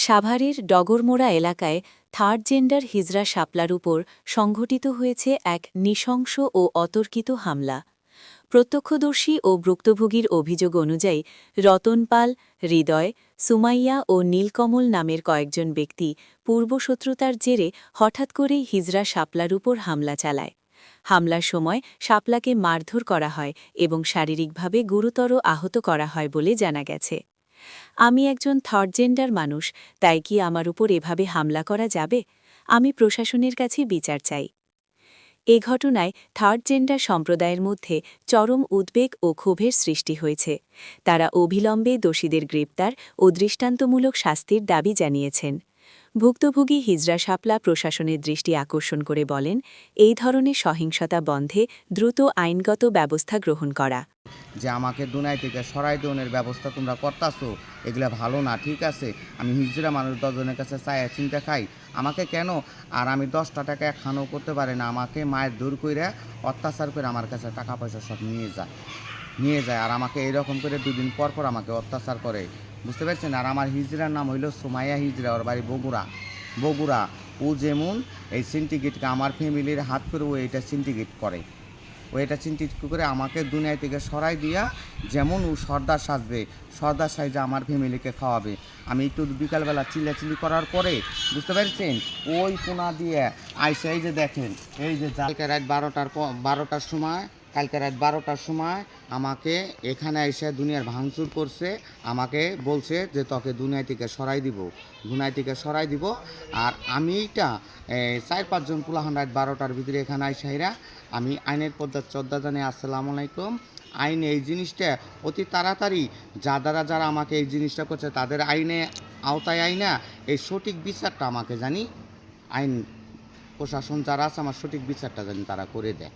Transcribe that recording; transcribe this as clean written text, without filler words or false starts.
সাভারের ডগরমোড়া এলাকায় third gender হিজড়া শাপলার উপর সংঘটিত হয়েছে এক নৃশংস ও অতর্কিত হামলা। প্রত্যক্ষদর্শী ও ভুক্তভোগীর অভিযোগ অনুযায়ী রতন পাল, হৃদয়, সুমাইয়া ও নীলকমল নামের কয়েকজন ব্যক্তি পূর্বশত্রুতার জেরে হঠাৎ করেই হিজড়া শাপলার উপর হামলা চালায়। হামলার সময় শাপলাকে মারধর করা হয় এবং শারীরিকভাবে গুরুতর আহত করা হয় বলে জানা গেছে। আমি একজন থার্ড জেন্ডার মানুষ, তাই কি আমার উপর এভাবে হামলা করা যাবে? আমি প্রশাসনের কাছে বিচার চাই। এ ঘটনায় থার্ড জেন্ডার সম্প্রদায়ের মধ্যে চরম উদ্বেগ ও ক্ষোভের সৃষ্টি হয়েছে। তারা অবিলম্বে দোষীদের গ্রেপ্তার ও দৃষ্টান্তমূলক শাস্তির দাবি জানিয়েছেন। ভুক্তভোগী হিজরা শাপলা প্রশাসনের দৃষ্টি আকর্ষণ করে বলেন, এই ধরনের সহিংসতা বন্ধে দ্রুত আইনগত ব্যবস্থা গ্রহণ করা। যে আমাকে দুনিয়া থেকে সরাই দেওয়ার ব্যবস্থা তোমরা করতাছো, এগুলা ভালো না। ঠিক আছে, আমি হিজড়া মানুষ 10 জনের কাছে চায় চিন্তা খাই, আমাকে কেন? আর আমি 10টা টাকা একখানও করতে পারি না, আমাকে মায়ের দূর করে অত্যাচার করে আমার কাছে টাকা পয়সা সব নিয়ে যায় আর আমাকে এইরকম করে 2 দিন পর পর আমাকে অত্যাচার করে, বুঝতে পারছেন? আর আমার হিজড়ার নাম হইল সুমাইয়া হিজড়া, ওর বাড়ি বগুড়া। ও যেমন এই সিন্ডিকেটকে আমার ফ্যামিলির হাত করে ও এটা সিন্ডিকেট করে, ও এটা চিন্তিত করে আমাকে দুনিয়া থেকে সরাই দিয়া যেমন ও সর্দার সাজবে, সর্দার সাইজে আমার ফ্যামিলিকে খাওয়াবে। আমি একটু বিকালবেলা চিল্লাচিল্লি করার পরে, বুঝতে পারছেন, ওই কোনা দিয়ে আইসে এই যে দেখেন, এই যে কালকে রাত 12টার সময় আমাকে এখানে এসে দুনিয়ার ভাঙচুর করছে। আমাকে বলছে যে তোকে দুনিয়া থেকে সরাই দিব। আর আমি এইটা 4-5 জন পুলাহান রাত 12টার ভিতরে এখানে আইসাইরা আমি আইনের পর্দা শ্রদ্ধা জানি। আসসালামু আলাইকুম। আইন এই জিনিসটা অতি তাড়াতাড়ি যারা আমাকে এই জিনিসটা করছে তাদের আওতায় আইনা এই সঠিক বিচারটা আমাকে জানি আইন প্রশাসন যারা আছে আমার সঠিক বিচারটা জানি তারা করে দেয়।